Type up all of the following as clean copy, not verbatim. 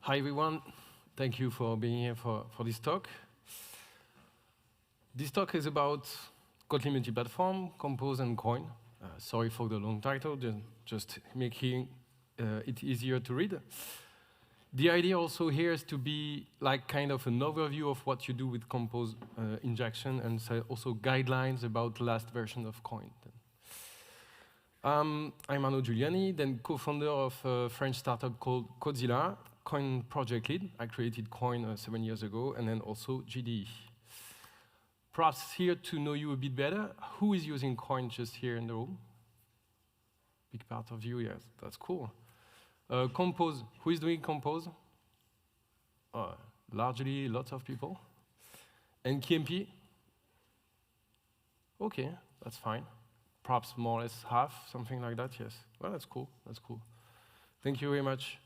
Hi, everyone. Thank you for being here for this talk. This talk is about Kotlin Multiplatform, Compose, and Koin. Sorry for the long title, just making it easier to read. The idea also here is to be like kind of an overview of what you do with Compose injection and so also guidelines about the last version of Koin. I'm Arnaud Giuliani, then co-founder of a French startup called Codezilla, Koin project lead. I created Koin 7 years ago, and then also GDE. Perhaps here to know you a bit better, who is using Koin just here in the room? Big part of you, yes, that's cool. Compose, who is doing Compose? Largely lots of people. And KMP? Okay, that's fine. Perhaps more or less half, something like that, yes. Well, that's cool, that's cool. Thank you very much.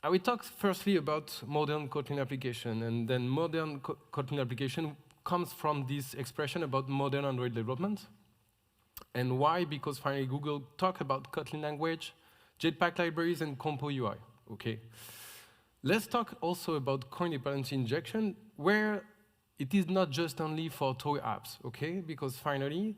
I will talk firstly about modern Kotlin application, and then modern Kotlin application comes from this expression about modern Android development. And why? Because finally Google talked about Kotlin language, Jetpack libraries, and Compose UI, okay? Let's talk also about Koin dependency injection, where it is not just only for toy apps, okay? Because finally,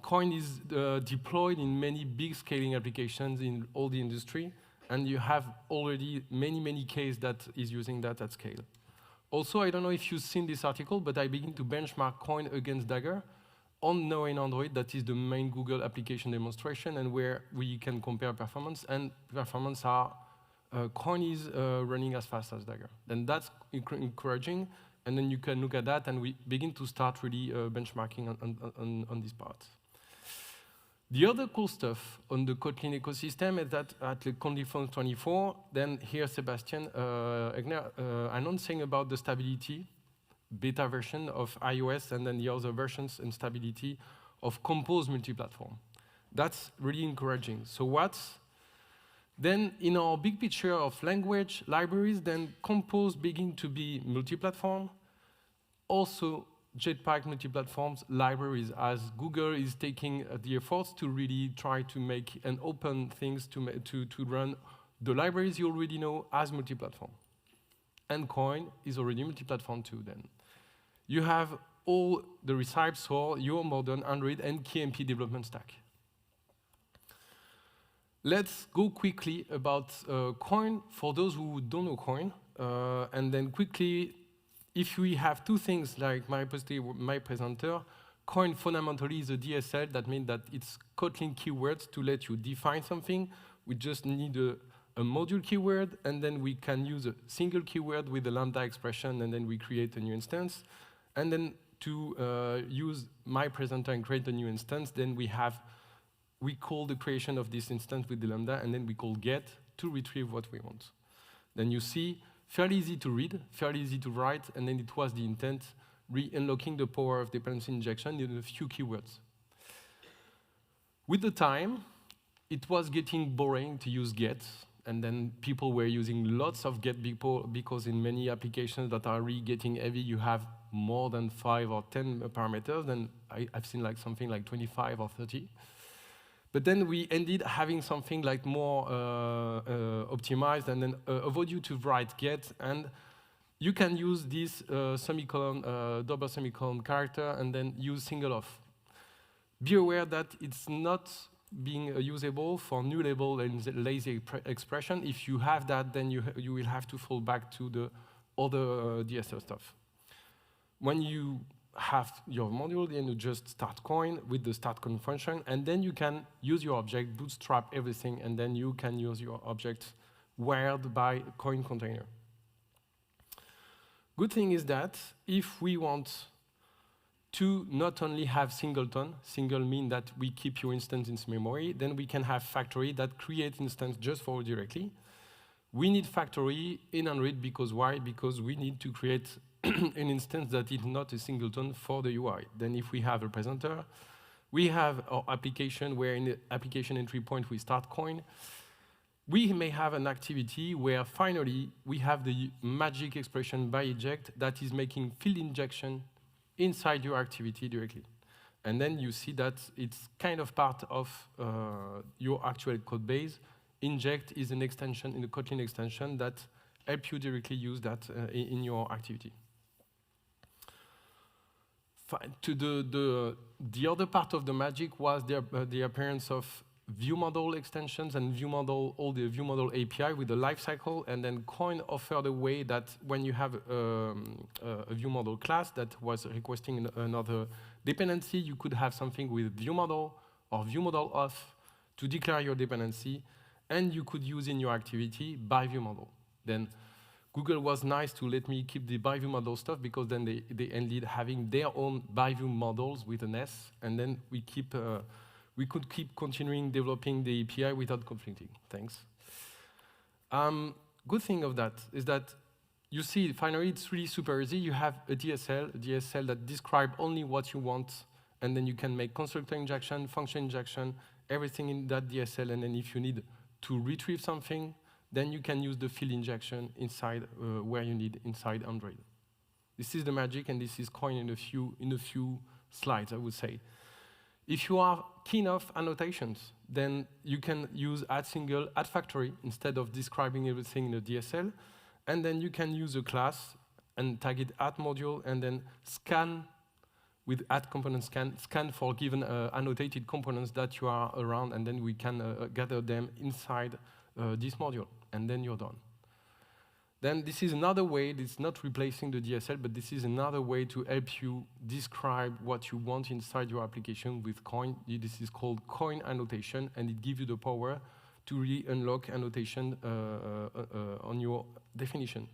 Koin is deployed in many big scaling applications in all the industry, and you have already many cases that is using that at scale. Also, I don't know if you've seen this article, but I begin to benchmark Koin against Dagger on Now in Android. That is the main Google application demonstration, and where we can compare performance, and performance are, Koin is running as fast as Dagger. Then that's encouraging, and then you can look at that, and we begin to start really benchmarking on this part. The other cool stuff on the Kotlin ecosystem is that at the Conference 24, then here Sebastian Egner announcing about the stability beta version of iOS, and then the other versions and stability of Compose Multiplatform. That's really encouraging. So what's then in our big picture of language libraries, then Compose begin to be multi-platform. Also, Jetpack multi-platforms libraries, as Google is taking the efforts to really try to make and open things to run the libraries you already know as multi-platform. And Koin is already multi-platform too then. You have all the recipes for your modern Android and KMP development stack. Let's go quickly about Koin for those who don't know Koin, and then quickly, if we have two things like my presenter, Koin fundamentally is a DSL. That means that it's Kotlin keywords to let you define something. We just need a module keyword, and then we can use a single keyword with a lambda expression, and then we create a new instance. And then to use my presenter and create a new instance, then we call the creation of this instance with the lambda, and then we call get to retrieve what we want. Then you see, fairly easy to read, fairly easy to write, and then it was the intent, re-unlocking the power of dependency injection in a few keywords. With the time, it was getting boring to use get, and then people were using lots of get because in many applications that are really getting heavy, you have more than 5 or 10 parameters, and I've seen like something like 25 or 30. But then we ended having something like more optimized, and then avoid you to write get, and you can use this semicolon, double semicolon character, and then use single off. Be aware that it's not being usable for new label and lazy expression. If you have that, then you will have to fall back to the other DSL stuff. When you have your module, then you just start Koin with the start Koin function, and then you can use your object, bootstrap everything, and then you can use your object wired by Koin container. Good thing is that if we want to not only have singleton, single mean that we keep your instance in memory, then we can have factory that create instance just for you directly. We need factory in Android because why? Because we need to create an instance that is not a singleton for the UI. Then if we have a presenter, we have our application where in the application entry point we start Koin. We may have an activity where finally we have the magic expression by eject that is making field injection inside your activity directly. And then you see that it's kind of part of your actual code base inject is an extension in the Kotlin extension that help you directly use that in your activity. To the other part of the magic was the appearance of view model extensions and view model, all the view model API with the lifecycle, and then Koin offered a way that when you have a view model class that was requesting another dependency, you could have something with view model or view model off to declare your dependency, and you could use in your activity by view model. Then Google was nice to let me keep the by view model stuff, because then they ended having their own by view models with an S, and then we could keep continuing developing the API without conflicting. Thanks. Good thing of that is that you see, finally, it's really super easy. You have a DSL that describes only what you want, and then you can make constructor injection, function injection, everything in that DSL, and then if you need to retrieve something, then you can use the field injection inside where you need inside Android. This is the magic, and this is Koin in a few slides, I would say. If you are keen of annotations, then you can use add single, add factory instead of describing everything in a DSL, and then you can use a class and tag it add module, and then scan with add component scan for given annotated components that you are around, and then we can gather them inside this module, and then you're done. Then this is another way, it's not replacing the DSL, but this is another way to help you describe what you want inside your application with Koin. This is called Koin annotation, and it gives you the power to really unlock annotation on your definition.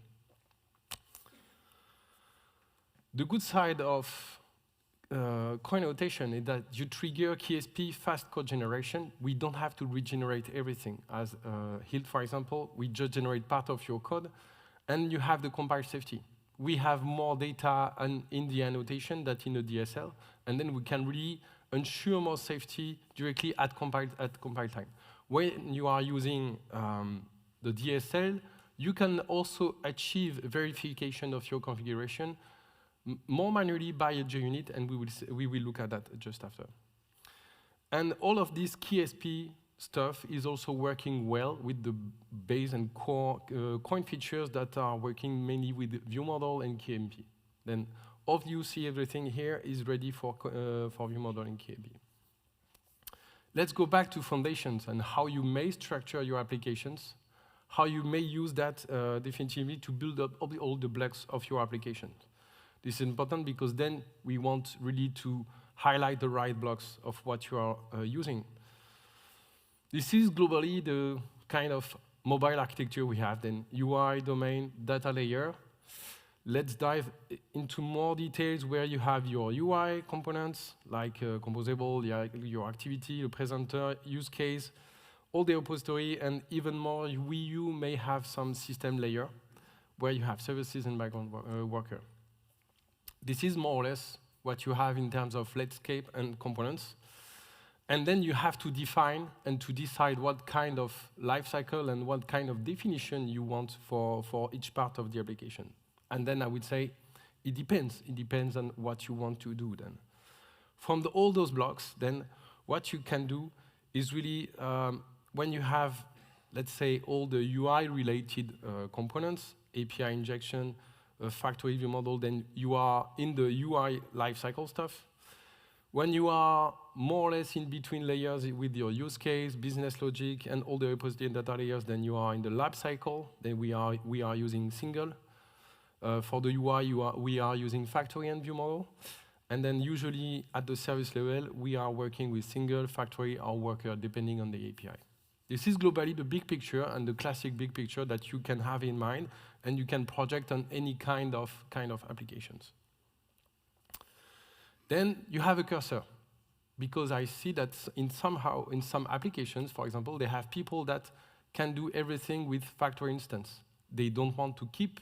The good side of Koin annotation is that you trigger KSP fast code generation. We don't have to regenerate everything. As Hilt, for example, we just generate part of your code, and you have the compile safety. We have more data in the annotation than in the DSL, and then we can really ensure more safety directly at compile time. When you are using the DSL, you can also achieve verification of your configuration more manually by a JUnit, and we will look at that just after. And all of this KSP stuff is also working well with the base and core Koin features that are working mainly with view model and KMP. Then all of you see everything here is ready for view model and KMP. Let's go back to foundations and how you may structure your applications, how you may use that definitively to build up all the blocks of your application. This is important because then we want really to highlight the right blocks of what you are using. This is globally the kind of mobile architecture we have, then UI, domain, data layer. Let's dive into more details where you have your UI components, like composable, your activity, your presenter, use case, all the repository, and even more, you may have some system layer where you have services and background worker. This is more or less what you have in terms of landscape and components. And then you have to define and to decide what kind of lifecycle and what kind of definition you want for each part of the application. And then I would say it depends. It depends on what you want to do then. From all those blocks, then what you can do is really, when you have, let's say, all the UI-related components, API injection, factory view model, then you are in the UI lifecycle stuff. When you are more or less in between layers with your use case, business logic, and all the repository and data layers, then you are in the lab cycle. Then we are using single. For the UI, we are using factory and view model. And then usually at the service level, we are working with single, factory, or worker, depending on the API. This is globally the big picture and the classic big picture that you can have in mind, and you can project on any kind of applications. Then you have a cursor, because I see that in some applications, for example, they have people that can do everything with factory instance. They don't want to keep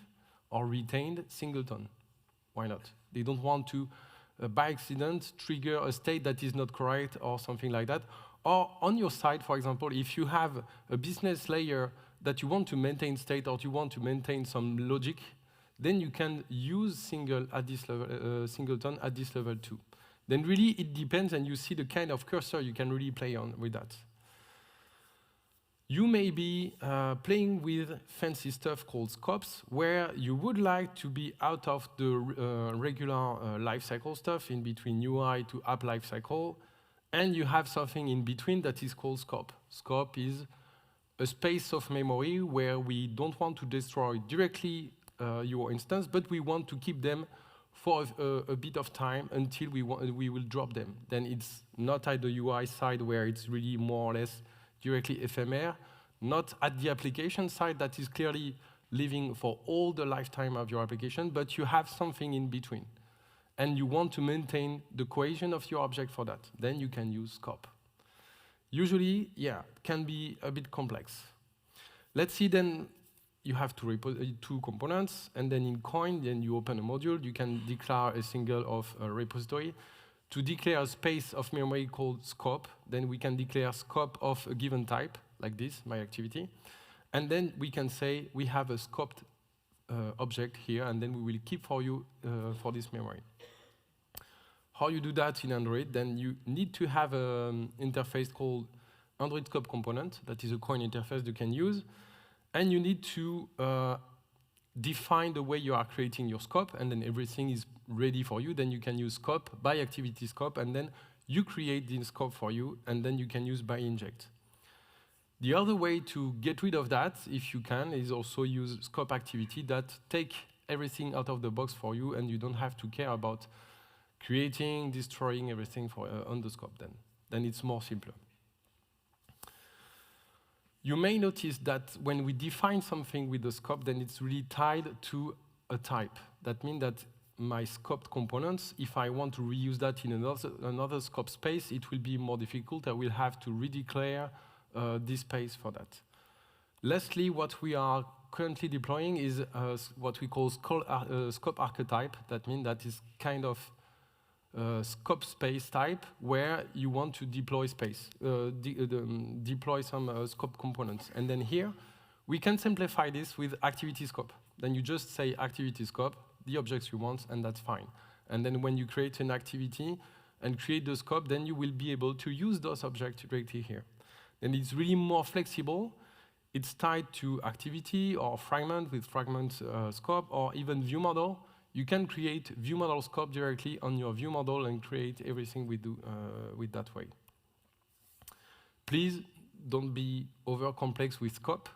or retain singleton. Why not? They don't want to, by accident, trigger a state that is not correct or something like that. Or on your side, for example, if you have a business layer that you want to maintain state or you want to maintain some logic, then you can use single at this level, singleton at this level too. Then really it depends, and you see the kind of cursor you can really play on with that. You may be playing with fancy stuff called scopes, where you would like to be out of the regular lifecycle stuff in between UI to app lifecycle, and you have something in between that is called scope. Scope is a space of memory where we don't want to destroy directly your instance, but we want to keep them for a bit of time until we will drop them. Then it's not at the UI side where it's really more or less directly ephemeral, not at the application side that is clearly living for all the lifetime of your application, but you have something in between. And you want to maintain the cohesion of your object for that. Then you can use scope. Usually, yeah, it can be a bit complex. Let's see then, you have two components, and then in Koin, then you open a module, you can declare a single of a repository. To declare a space of memory called scope, then we can declare scope of a given type, like this, my activity. And then we can say we have a scoped object here, and then we will keep for you for this memory. How you do that in Android, then you need to have an interface called Android Scope Component, that is a Koin interface you can use. And you need to define the way you are creating your scope, and then everything is ready for you. Then you can use scope by activity scope, and then you create the scope for you, and then you can use by inject. The other way to get rid of that, if you can, is also use scope activity that take everything out of the box for you, and you don't have to care about creating, destroying everything for, on the scope then. Then it's more simpler. You may notice that when we define something with the scope, then it's really tied to a type. That means that my scoped components, if I want to reuse that in another scope space, it will be more difficult. I will have to redeclare this space for that. Lastly, what we are currently deploying is what we call scope archetype. That means that is kind of scope space type where you want to deploy space, deploy some scope components. And then here, we can simplify this with activity scope. Then you just say activity scope, the objects you want, and that's fine. And then when you create an activity and create the scope, then you will be able to use those objects directly here. Then it's really more flexible. It's tied to activity or fragment with fragment scope, or even view model. You can create view model scope directly on your view model and create everything we do with that way. Please don't be over complex with scope.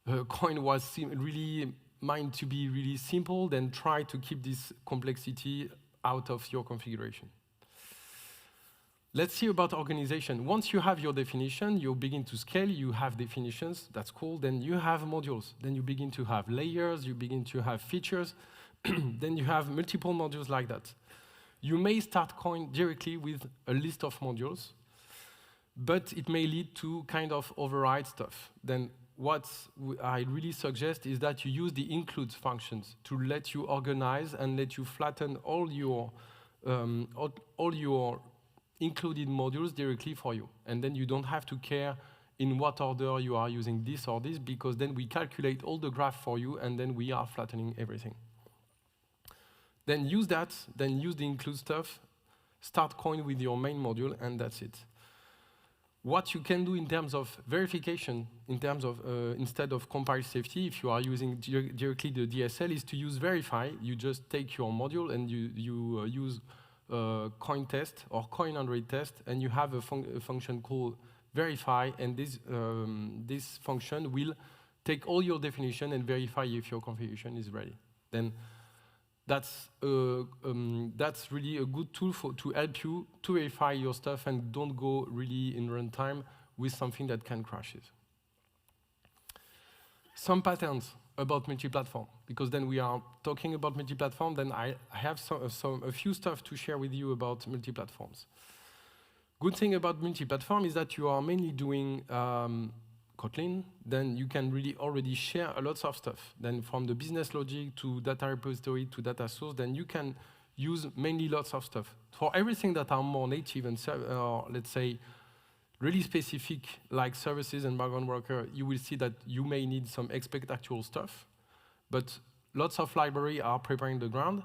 Koin was really meant to be really simple, then try to keep this complexity out of your configuration. Let's see about organization. Once you have your definition, you begin to scale, you have definitions, that's cool. Then you have modules. Then you begin to have layers, you begin to have features. Then you have multiple modules like that. You may start Koin directly with a list of modules, but it may lead to kind of override stuff. Then what I really suggest is that you use the include functions to let you organize and let you flatten all your included modules directly for you. And then you don't have to care in what order you are using this or this, because then we calculate all the graph for you, and then we are flattening everything. Then use that, then use the include stuff, start Koin with your main module, and that's it. What you can do in terms of verification, in terms of instead of compile safety, if you are using directly the DSL, is to use verify. You just take your module and you use Koin test or Koin Android test, and you have a function called verify, and this function will take all your definition and verify if your configuration is ready. Then that's really a good tool to help you to verify your stuff and don't go really in runtime with something that can crash it. Some patterns about multi-platform, because then we are talking about multi-platform, then I have a few stuff to share with you about multi-platforms. Good thing about multi-platform is that you are mainly doing Kotlin, then you can really already share a lot of stuff. Then from the business logic to data repository to data source, then you can use mainly lots of stuff. For everything that are more native and let's say really specific, like services and background worker, you will see that you may need some expect actual stuff, but lots of library are preparing the ground.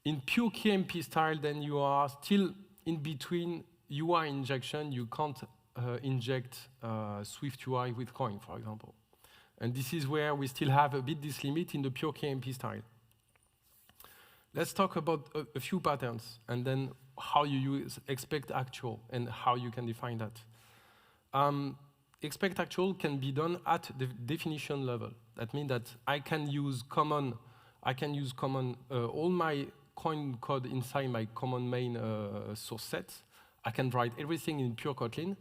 In pure KMP style, then you are still in between UI injection. You can't inject Swift UI with Koin, for example. And this is where we still have a bit this limit in the pure KMP style. Let's talk about a few patterns, and then how you use expect actual and how you can define that. Expect actual can be done at the definition level. That means that I can use common all my Koin code inside my common main source set. I can write everything in pure Kotlin.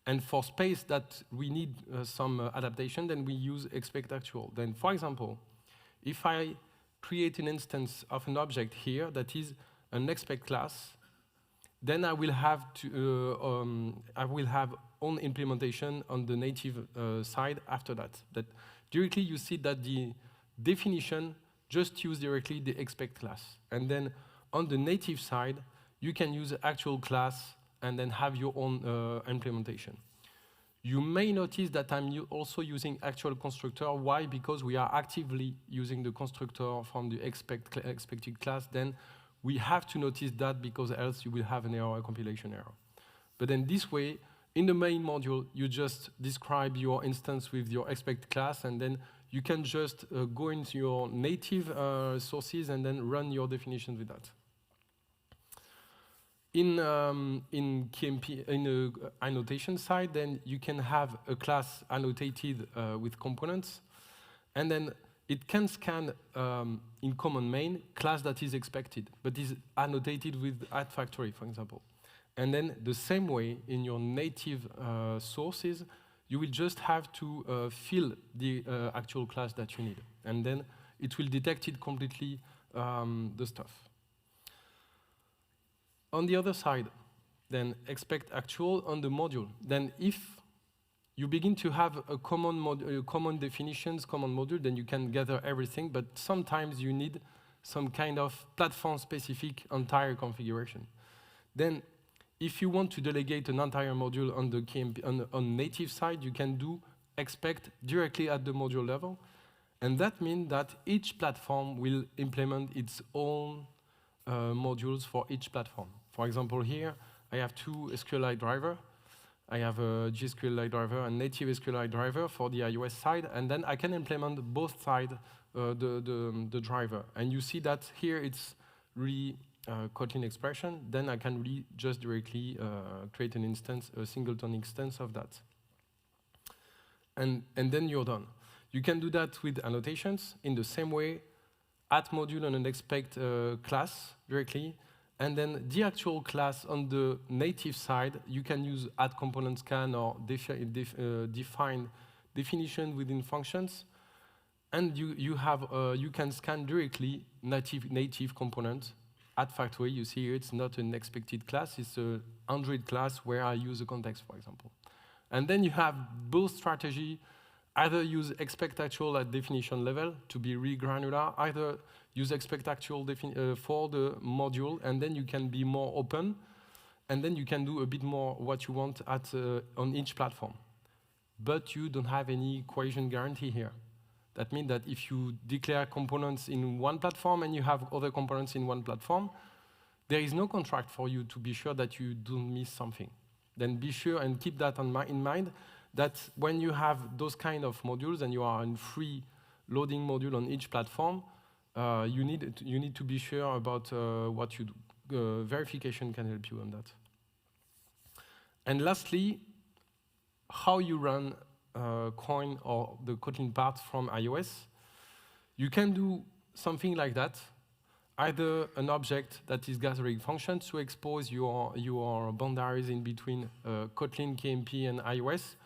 And for space that we need some adaptation, then we use expect actual. Then, for example, if I create an instance of an object here that is an expect class, then I will have own implementation on the native side after that. That directly you see that the definition just use directly the expect class. And then on the native side, you can use actual class and then have your own implementation. You may notice that I'm also using actual constructor. Why? Because we are actively using the constructor from the expected class. Then we have to notice that, because else you will have an error, a compilation error. But then this way, in the main module, you just describe your instance with your expect class, and then you can just go into your native sources and then run your definitions with that. In KMP, in the annotation side, then you can have a class annotated with components, and then it can scan in common main class that is expected, but is annotated with @factory, for example. And then the same way in your native sources, you will just have to fill the actual class that you need, and then it will detect it completely the stuff. On the other side, then expect actual on the module. Then if you begin to have a common definitions, common module, then you can gather everything, but sometimes you need some kind of platform-specific entire configuration. Then if you want to delegate an entire module on the KMP, on native side, you can do expect directly at the module level, and that means that each platform will implement its own modules for each platform. For example, here, I have two SQLite driver. I have a GSQLite driver and native SQLite driver for the iOS side, and then I can implement both sides the driver. And you see that here it's really Kotlin expression. Then I can really just directly create an instance, a singleton instance of that. And then you're done. You can do that with annotations in the same way, add module and an expect class directly. And then the actual class on the native side, you can use add component scan or define definition within functions. And you can scan directly native component at factory. You see here it's not an expected class, it's a Android class where I use a context, for example. And then you have both strategy, either use expect actual at definition level to be really granular, either use expect actual for the module, and then you can be more open, and then you can do a bit more what you want on each platform. But you don't have any cohesion guarantee here. That means that if you declare components in one platform and you have other components in one platform, there is no contract for you to be sure that you don't miss something. Then be sure and keep that in mind, that when you have those kind of modules and you are in free loading module on each platform, you need to be sure about what you do. Verification can help you on that. And lastly, how you run Koin or the Kotlin part from iOS. You can do something like that, either an object that is gathering functions to expose your boundaries in between Kotlin, KMP, and iOS,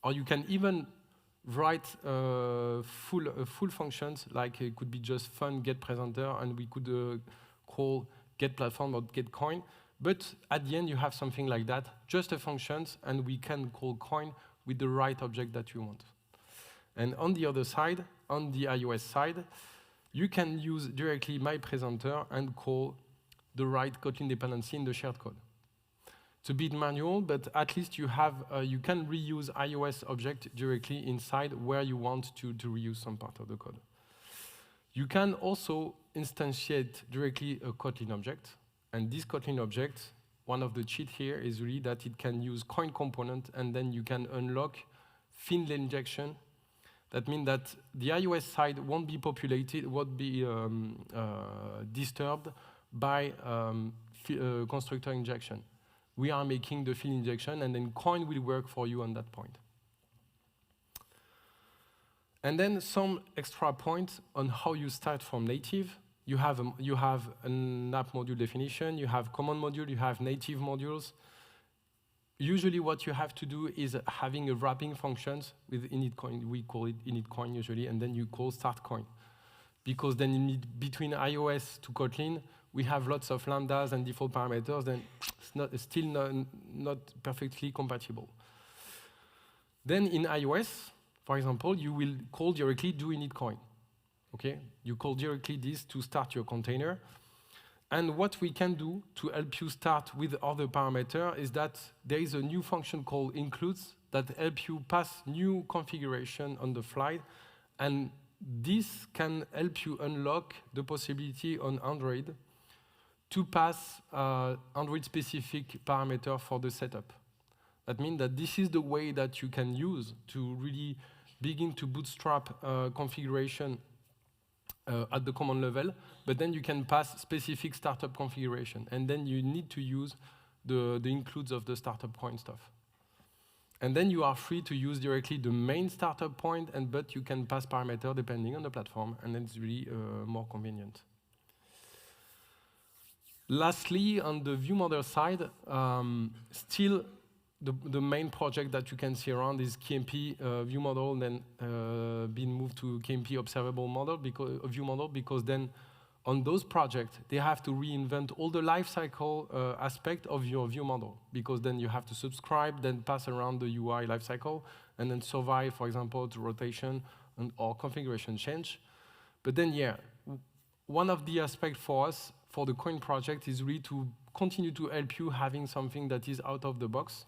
or you can even write full functions, like it could be just fun get presenter, and we could call get platform or get Koin. But at the end, you have something like that, just a functions, and we can call Koin with the right object that you want. And on the other side, on the iOS side, you can use directly my presenter and call the right Kotlin dependency in the shared code. It's a bit manual, but at least you can reuse iOS object directly inside where you want to reuse some part of the code. You can also instantiate directly a Kotlin object, and this Kotlin object, one of the cheats here is really that it can use Koin component, and then you can unlock thin injection. That means that the iOS side won't be populated, won't be disturbed by constructor injection. We are making the fill injection, and then Koin will work for you on that point. And then some extra points on how you start from native. You have an app module definition, you have common module, you have native modules. Usually what you have to do is having a wrapping functions with init Koin. We call it init Koin usually, and then you call start Koin. Because then between iOS to Kotlin, we have lots of lambdas and default parameters, then it's still not perfectly compatible. Then in iOS, for example, you will call directly do init Koin. Okay? You call directly this to start your container. And what we can do to help you start with other parameter is that there is a new function called includes that help you pass new configuration on the fly. And this can help you unlock the possibility on Android to pass Android-specific parameter for the setup. That means that this is the way that you can use to really begin to bootstrap configuration at the command level, but then you can pass specific startup configuration, and then you need to use the includes of the startup point stuff. And then you are free to use directly the main startup point, but you can pass parameter depending on the platform, and then it's really more convenient. Lastly, on the view model side, still the main project that you can see around is KMP view model, and then being moved to KMP observable model view model, because then on those projects, they have to reinvent all the lifecycle aspect of your view model, because then you have to subscribe, then pass around the UI lifecycle, and then survive, for example, to rotation or configuration change. But then, yeah, one of the aspects for us, for the Koin project, is really to continue to help you having something that is out of the box.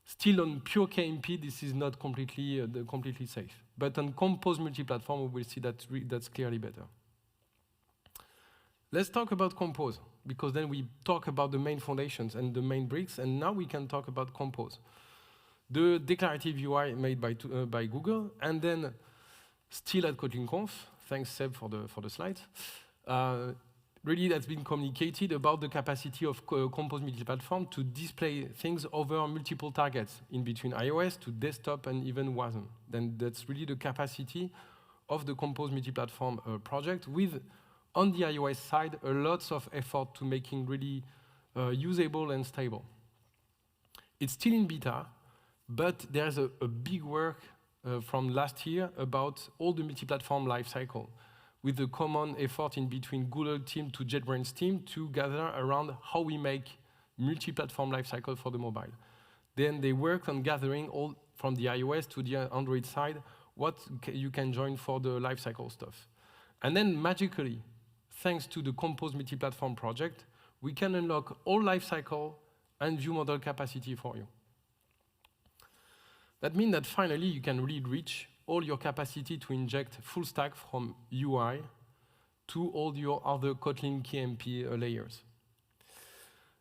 Still on pure KMP, this is not completely safe. But on Compose Multiplatform, we will see that that's clearly better. Let's talk about Compose, because then we talk about the main foundations and the main bricks, and now we can talk about Compose. The declarative UI made by Google, and then still at KotlinConf, thanks Seb for the slides, really that's been communicated about the capacity of Compose Multiplatform to display things over multiple targets in between iOS to desktop and even WASM. Then that's really the capacity of the Compose Multiplatform project with, on the iOS side, a lot of effort to making really usable and stable. It's still in beta, but there's a big work from last year about all the multi-platform lifecycle, with the common effort in between Google team to JetBrains team to gather around how we make multi-platform lifecycle for the mobile. Then they worked on gathering all from the iOS to the Android side, what you can join for the lifecycle stuff. And then magically, thanks to the Compose Multiplatform project, we can unlock all lifecycle and view model capacity for you. That means that finally you can really reach all your capacity to inject full stack from UI to all your other Kotlin KMP layers.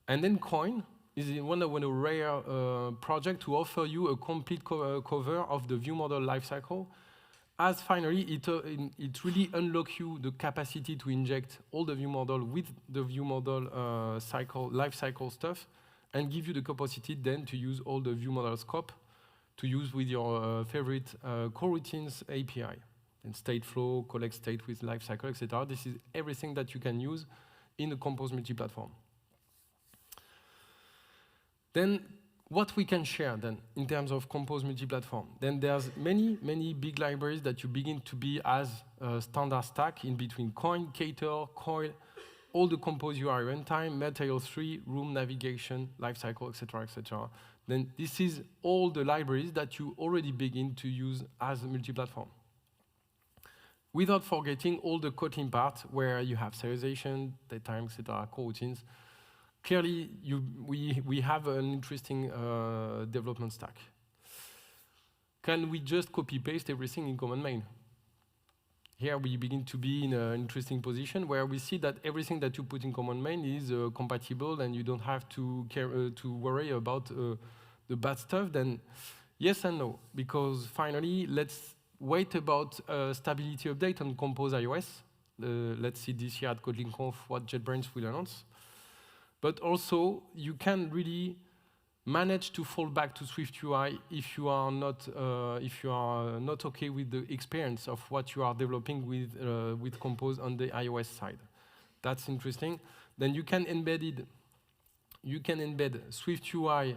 And then Koin is one of the rare projects to offer you a complete cover of the view model lifecycle, as finally it really unlocks you the capacity to inject all the view model with the view model lifecycle stuff, and give you the capacity then to use all the view model scope to use with your favorite coroutines API, and state flow, collect state with lifecycle, etc. This is everything that you can use in the Compose Multiplatform. Then what we can share then in terms of Compose Multiplatform? Then there's many big libraries that you begin to be as a standard stack in between Koin, Cater, Coil, all the Compose UI runtime, Material 3, Room, Navigation, Lifecycle, etc., etc. Then this is all the libraries that you already begin to use as a multi-platform. Without forgetting all the Kotlin part where you have serialization, datetime, etc., coroutines. Clearly, we have an interesting development stack. Can we just copy-paste everything in command main? here we begin to be in an interesting position where we see that everything that you put in command main is compatible and you don't have to care, to worry about the bad stuff. Then yes and no, because finally let's wait about stability update on Compose iOS. Let's see this year at KotlinConf what JetBrains will announce. But also you can really manage to fall back to Swift UI if you are not okay with the experience of what you are developing with Compose on the iOS side. That's interesting. Then you can embed Swift UI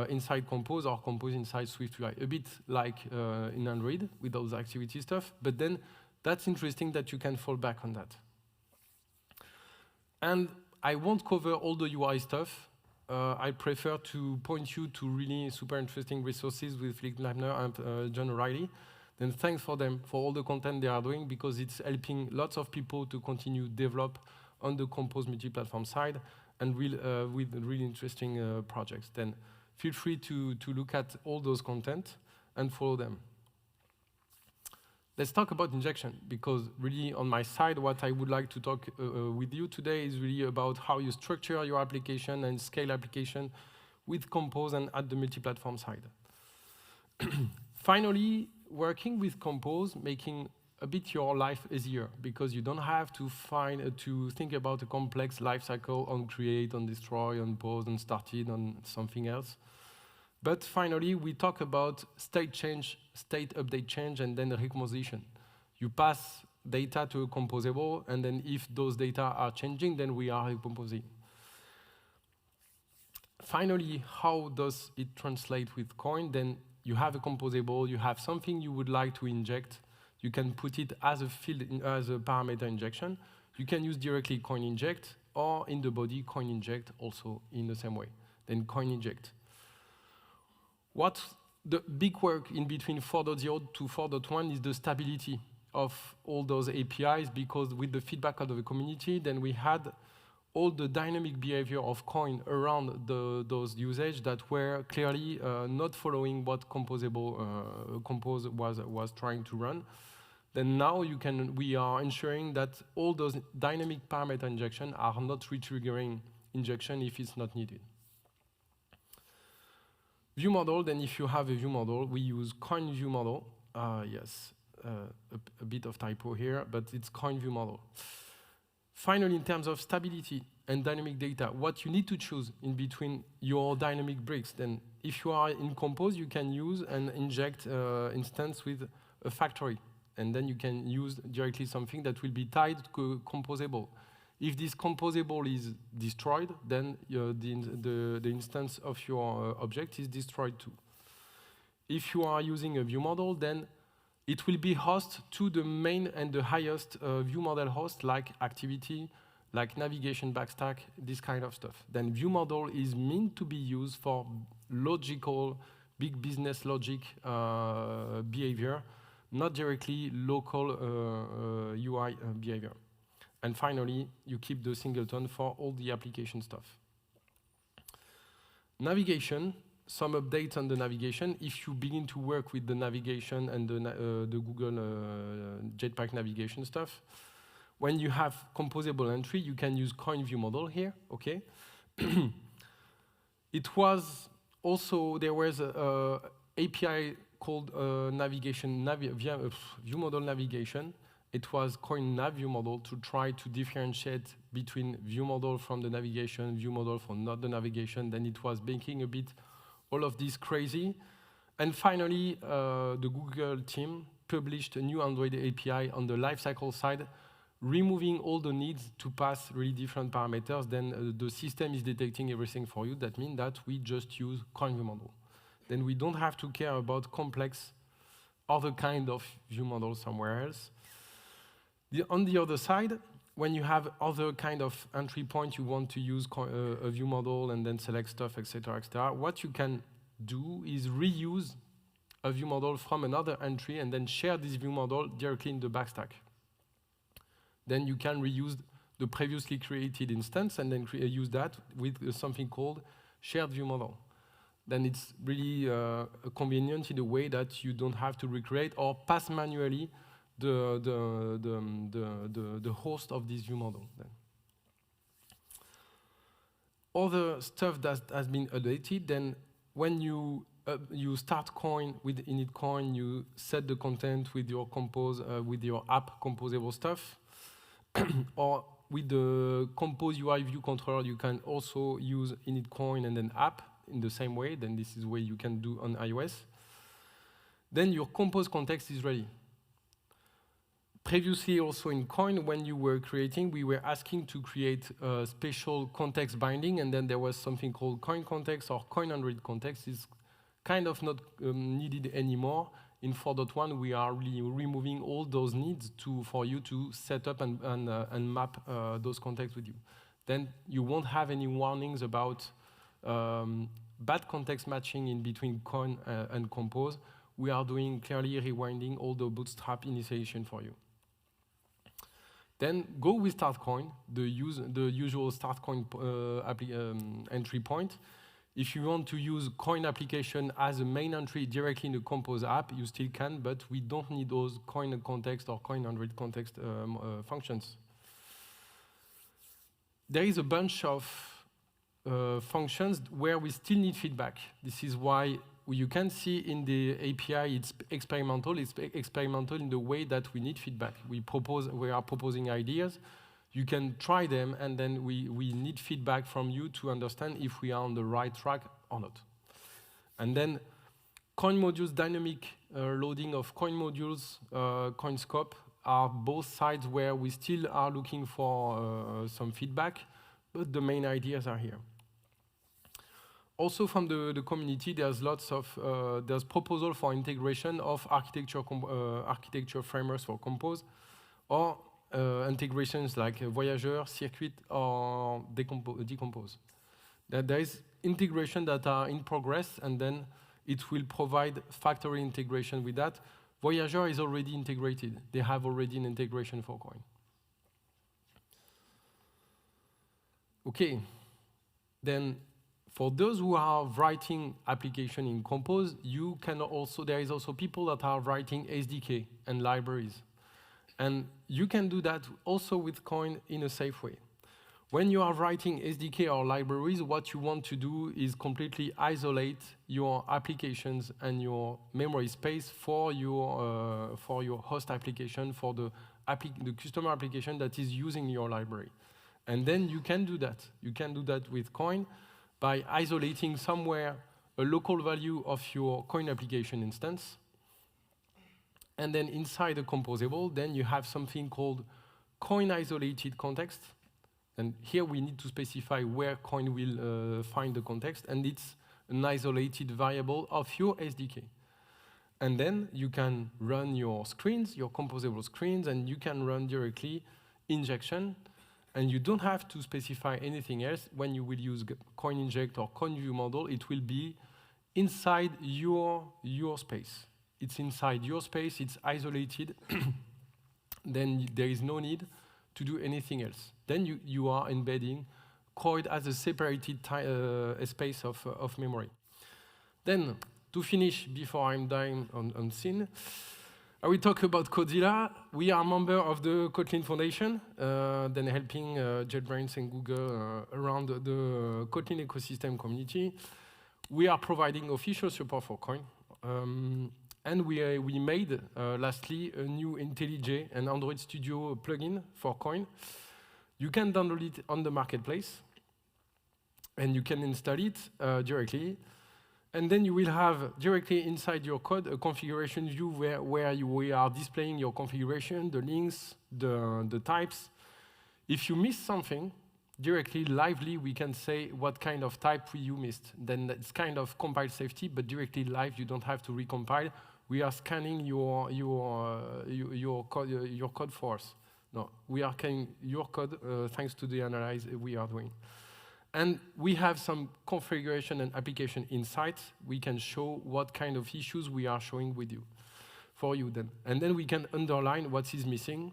inside Compose or Compose inside Swift UI, a bit like in Android with those activity stuff. But then that's interesting that you can fall back on that. And I won't cover all the UI stuff. I prefer to point you to really super interesting resources with Philipp Leibner and John O'Reilly. Then thanks for them, for all the content they are doing, because it's helping lots of people to continue develop on the Compose Multiplatform side and with really interesting projects. Then feel free to look at all those content and follow them. Let's talk about injection, because really on my side, what I would like to talk with you today is really about how you structure your application and scale application with Compose and at the multi-platform side. Finally, working with Compose, making a bit your life easier, because you don't have to think about a complex life cycle on create, on destroy, on pause, on started, on something else. But finally, we talk about state change, state update change, and then recomposition. You pass data to a composable, and then if those data are changing, then we are recomposing. Finally, how does it translate with Koin? Then you have a composable, you have something you would like to inject. You can put it as a field, as a parameter injection. You can use directly Koin inject, or in the body, Koin inject also in the same way. Then Koin inject. What the big work in between 4.0 to 4.1 is the stability of all those APIs, because with the feedback of the community, then we had all the dynamic behavior of Koin around those usage that were clearly not following what Compose was trying to run. Then now we are ensuring that all those dynamic parameter injection are not retriggering injection if it's not needed. View model, then if you have a view model, we use Koin view model. Yes, a bit of typo here, but it's Koin view model. Finally, in terms of stability and dynamic data, what you need to choose in between your dynamic bricks, then if you are in Compose, you can use and inject instance with a factory. And then you can use directly something that will be tied to composable. If this composable is destroyed, then the instance of your object is destroyed too. If you are using a view model, then it will be host to the main and the highest view model host, like activity, like navigation backstack, this kind of stuff. Then view model is meant to be used for logical, big business logic behavior, not directly local UI behavior. And finally, you keep the singleton for all the application stuff. Navigation, some updates on the navigation. If you begin to work with the navigation and the Google Jetpack navigation stuff, when you have composable entry, you can use Koin view model here, okay? It was also, there was a API called view model navigation. It was Koin nav view model to try to differentiate between view model from the navigation, view model from not the navigation. Then it was making a bit all of this crazy. And finally, the Google team published a new Android API on the lifecycle side, removing all the needs to pass really different parameters. Then the system is detecting everything for you. That means that we just use Koin view model. Then we don't have to care about complex other kind of view model somewhere else. On the other side, when you have other kind of entry point, you want to use a view model and then select stuff, etc., etc. What you can do is reuse a view model from another entry and then share this view model directly in the backstack. Then you can reuse the previously created instance and then use that with something called shared view model. Then it's really convenient in a way that you don't have to recreate or pass manually the host of this view model. Then. Other stuff that has been updated, then when you start Koin with init Koin, you set the content with your compose with your app composable stuff, or with the Compose UI view controller, you can also use init Koin and then app in the same way. Then this is what you can do on iOS. Then your compose context is ready. Previously, also in Koin, when you were creating, we were asking to create a special context binding, and then there was something called Koin context or Koin unread context. It's kind of not needed anymore. In 4.1, we are really removing all those needs for you to set up and map those contexts with you. Then you won't have any warnings about bad context matching in between Koin and Compose. We are doing clearly rewinding all the Bootstrap initiation for you. Then go with start Koin, the usual start Koin entry point. If you want to use Koin application as a main entry directly in the Compose app, you still can, but we don't need those Koin context or Koin unread context functions. There is a bunch of functions where we still need feedback. This is why you can see in the API it's experimental. It's experimental in the way that we need feedback. We are proposing ideas. You can try them, and then we need feedback from you to understand if we are on the right track or not. And then Koin modules, dynamic loading of Koin modules, Koin scope are both sides where we still are looking for some feedback, but the main ideas are here. Also from the community, there's lots of there's proposal for integration of architecture frameworks for Compose, or integrations like Voyager, Circuit, or Decompose. There is integration that are in progress, and then it will provide factory integration with that. Voyager is already integrated. They have already an integration for Koin. Okay, then for those who are writing application in Compose, there is also people that are writing SDK and libraries. And you can do that also with Koin in a safe way. When you are writing SDK or libraries, what you want to do is completely isolate your applications and your memory space for your host application, for the customer application that is using your library. And then you can do that. You can do that with Koin by isolating somewhere a local value of your Koin application instance. And then inside the composable, then you have something called Koin isolated context. And here we need to specify where Koin will find the context, and it's an isolated variable of your SDK. And then you can run your screens, your composable screens, and you can run directly injection, and you don't have to specify anything else. When you will use Koin inject or Koin view model, it will be inside your space. It's inside your space, it's isolated, then there is no need to do anything else. Then you are embedding Koin as a separated space of memory. Then, to finish, before I'm dying on scene, I will talk about Codzilla. We are a member of the Kotlin Foundation, then helping JetBrains and Google around the Kotlin ecosystem community. We are providing official support for Koin. And we made, lastly, a new IntelliJ and Android Studio plugin for Koin. You can download it on the marketplace, and you can install it directly. And then you will have directly inside your code a configuration view where we are displaying your configuration, the links, the types. If you miss something, directly, lively, we can say what kind of type you missed. Then it's kind of compile safety, but directly live, you don't have to recompile. We are scanning your code for us. No, we are scanning your code thanks to the analyze we are doing. And we have some configuration and application insights. We can show what kind of issues we are showing with you, for you then. And then we can underline what is missing.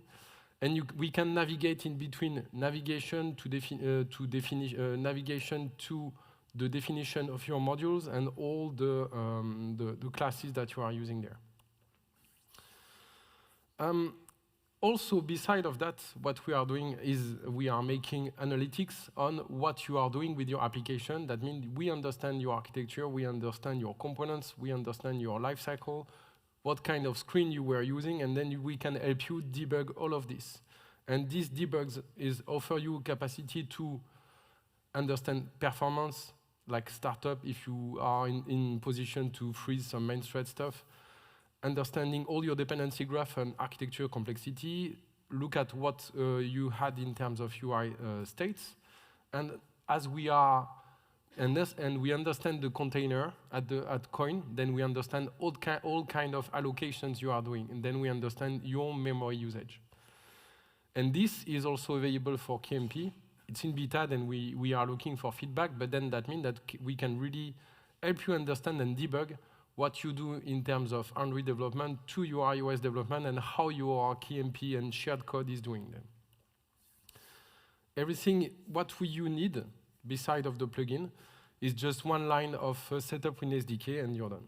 And we can navigate in between navigation to navigation to the definition of your modules and all the classes that you are using there. also, beside of that, what we are doing is we are making analytics on what you are doing with your application. That means we understand your architecture, we understand your components, we understand your lifecycle, what kind of screen you were using, and then we can help you debug all of this. And these debugs offer you capacity to understand performance, like startup, if you are in position to freeze some main thread stuff, understanding all your dependency graph and architecture complexity, look at what you had in terms of UI states, and as we are, and we understand the container at Koin, then we understand all kind of allocations you are doing, and then we understand your memory usage. And this is also available for KMP. It's in beta, then we are looking for feedback, but then that means that we can really help you understand and debug what you do in terms of Android development to your iOS development and how your KMP and shared code is doing them. Everything, what you need, beside of the plugin, is just one line of setup with SDK and you're done.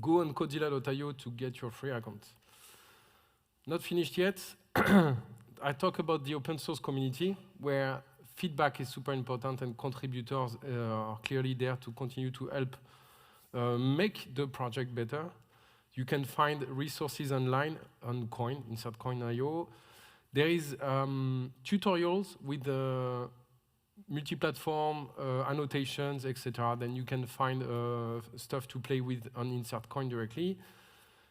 Go on Codilla.io to get your free account. Not finished yet. I talk about the open source community, where feedback is super important and contributors are clearly there to continue to help make the project better. You can find resources online on Koin, inside Koin.io. There is tutorials with multi-platform, annotations, etc. Then you can find stuff to play with on Insert Koin directly.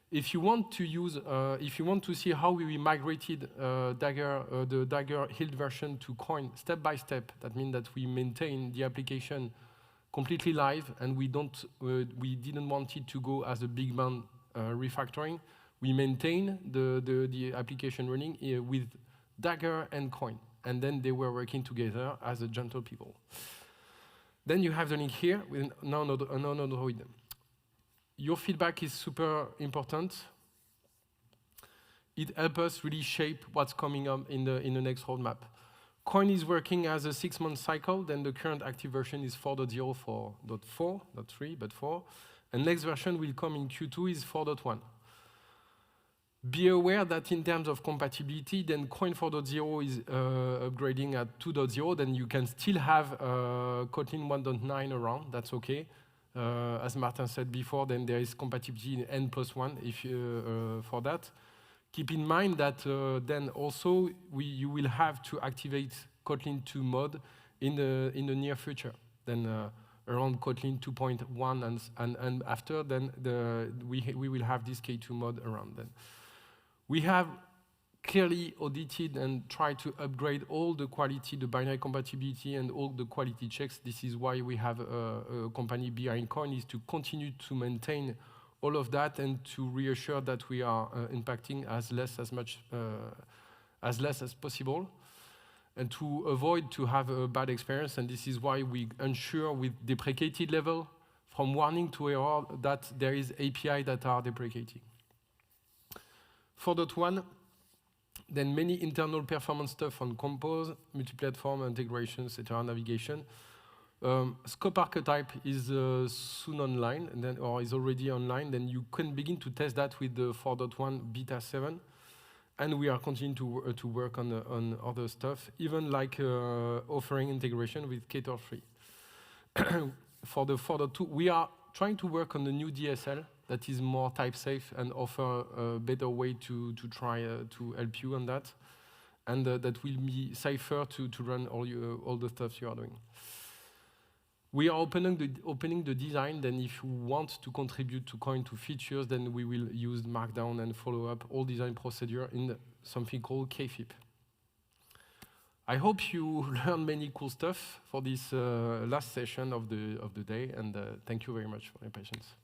If you want to use, if you want to see how we migrated the Dagger Hilt version to Koin step by step, that means that we maintain the application completely live, and we didn't want it to go as a big bang refactoring. We maintain the application running with Dagger and Koin, and then they were working together as a gentle people. Then you have the link here with non-Android. Your feedback is super important. It helps us really shape what's coming up in the next roadmap. Koin is working as a 6-month cycle, then the current active version is 4.0, 4.4, not 3, but 4. And next version will come in Q2 is 4.1. Be aware that in terms of compatibility, then Koin 4.0 is upgrading at 2.0, then you can still have Kotlin 1.9 around, that's okay. As Martin said before, then there is compatibility in N+1 if, for that. Keep in mind that then also you will have to activate Kotlin 2 mode in the near future. Then around Kotlin 2.1 and after, then we will have this K2 mode around then. We have clearly audited and tried to upgrade all the quality, the binary compatibility and all the quality checks. This is why we have a company behind Koin, is to continue to maintain all of that and to reassure that we are impacting as less as possible, and to avoid to have a bad experience. And this is why we ensure with deprecated level, from warning to error, that there is API that are deprecating. 4.1, then many internal performance stuff on Compose, multi-platform integrations, etc., navigation. Scope archetype is soon online, and then, or is already online. Then you can begin to test that with the 4.1 beta 7, and we are continuing to work on other stuff, even like offering integration with Cater 3. For the 4.2, we are trying to work on the new DSL that is more type safe and offer a better way to try to help you on that, and that will be safer to run all the stuff you are doing. We are opening the design. Then if you want to contribute to Koin to features, then we will use Markdown and follow up all design procedure in something called KFIP. I hope you learned many cool stuff for this last session of the day, and thank you very much for your patience.